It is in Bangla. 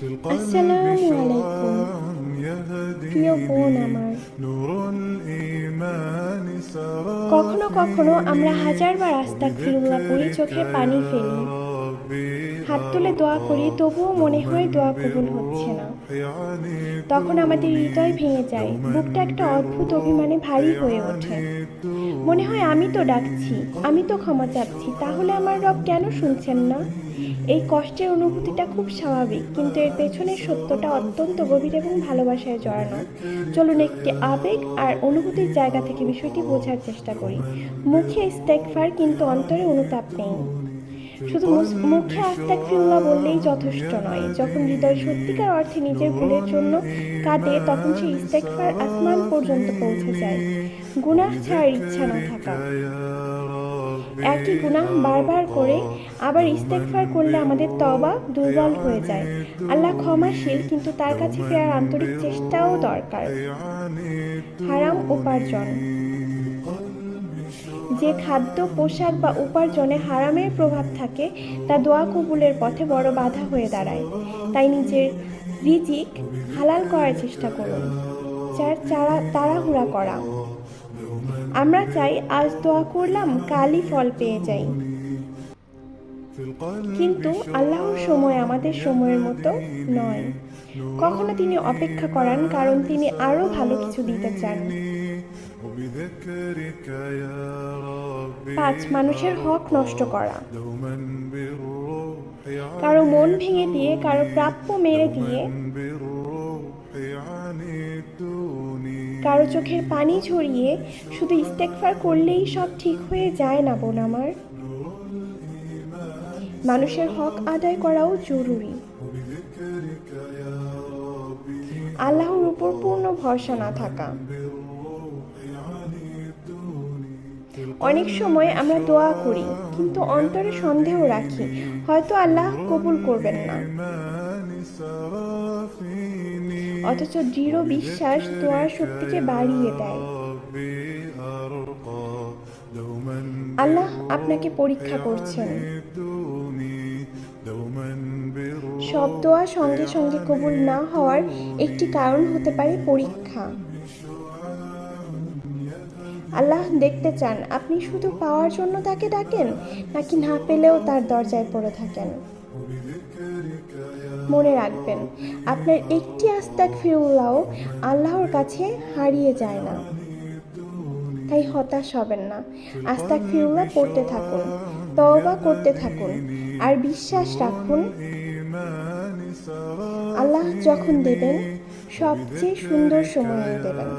আসসালামু আলাইকুম। প্রিয় বোন আমার, কখনো কখনো আমরা হাজারবার আস্তাগফিরুল্লাহ পড়ি, চোখে পানি ফেলি, হাত তুলে দোয়া করি, তবুও মনে হয় দোয়া কবুল হচ্ছে না। তখন আমাদের হৃদয় ভেঙে যায়, বুকটা একটা অদ্ভুত অভিমানে ভারী হয়ে ওঠে। মনে হয় আমি তো ডাকছি, আমি তো ক্ষমা চাচ্ছি, তাহলে আমার রব কেন শুনছেন না? এই কষ্টের অনুভূতিটা খুব স্বাভাবিক, কিন্তু এর পেছনের সত্যটা অত্যন্ত গভীর এবং ভালোবাসায় জড়ানো। চলুন একটি আবেগ আর অনুভূতির জায়গা থেকে বিষয়টি বোঝার চেষ্টা করি। মুখে ইস্তেগফার, কিন্তু অন্তরে অনুতাপ নেই। শুধু মুখে আস্তাগফিরুল্লাহ বললেই যথেষ্ট নয়। যখন হৃদয় সত্যিকার অর্থে নিজের ভুলের জন্য কাঁদে, তখন সেই ইস্তেগফার আসমান পর্যন্ত পৌঁছে যায়। গুনাহ ছাড়ার ইচ্ছা না থাকা, একই গুনাহ বারবার করে আবার ইস্তেগফার করলে আমাদের তওবা দুর্বল হয়ে যায়। আল্লাহ ক্ষমাশীল, কিন্তু তার কাছে ফেরার আন্তরিক চেষ্টাও দরকার। হারাম উপার্জন, যে খাদ্য, পোশাক বা উপার্জনে হারামের প্রভাব থাকে, তা দোয়া কবুলের পথে বড় বাধা হয়ে দাঁড়ায়। তাই নিজের রিজিক হালাল করার চেষ্টা করুন। তাড়াহুড়া করা, আমরা চাই আজ দোয়া করলাম কালই ফল পেয়ে যাই, কিন্তু আল্লাহর সময় আমাদের সময়ের মতো নয়। কখনো তিনি অপেক্ষা করান, কারণ তিনি আরো ভালো কিছু দিতে চান। 5. মানুষের হক নষ্ট করা, কারো মন ভেঙে দিয়ে, কারো প্রাপ্য মেরে দিয়ে, কারো চোখের পানি ঝরিয়ে শুধু ইস্তেগফার করলেই সব ঠিক হয়ে যায় না বোন আমার। মানুষের হক আদায় করাও জরুরি। আল্লাহর উপর পূর্ণ ভরসা না থাকা, অনেক সময় আমরা দোয়া করি, কিন্তু অন্তরে সন্দেহ রাখি, হয়তো আল্লাহ কবুল করবেন না। অথচ দৃঢ় বিশ্বাস দোয়ার শক্তিকে বাড়িয়ে দেয়। আল্লাহ আপনাকে পরীক্ষা করছেন। সব দোয়া সঙ্গে সঙ্গে কবুল না হওয়ার একটি কারণ হতে পারে পরীক্ষা। আল্লাহ দেখতে চান আপনি শুধু পাওয়ার জন্য তাকে ডাকেন, নাকি না পেলেও তার দরজায় পড়ে থাকেন। মনে রাখবেন, আপনার একটি আস্তাগফিরুল্লাহ আল্লাহর কাছে হারিয়ে যায় না। তাই হতাশ হবেন না, আস্তাগফিরুল্লাহ পড়তে থাকুন, তওবা করতে থাকুন, আর বিশ্বাস রাখুন আল্লাহ যখন দেবেন, সবচেয়ে সুন্দর সময়ে দেবেন।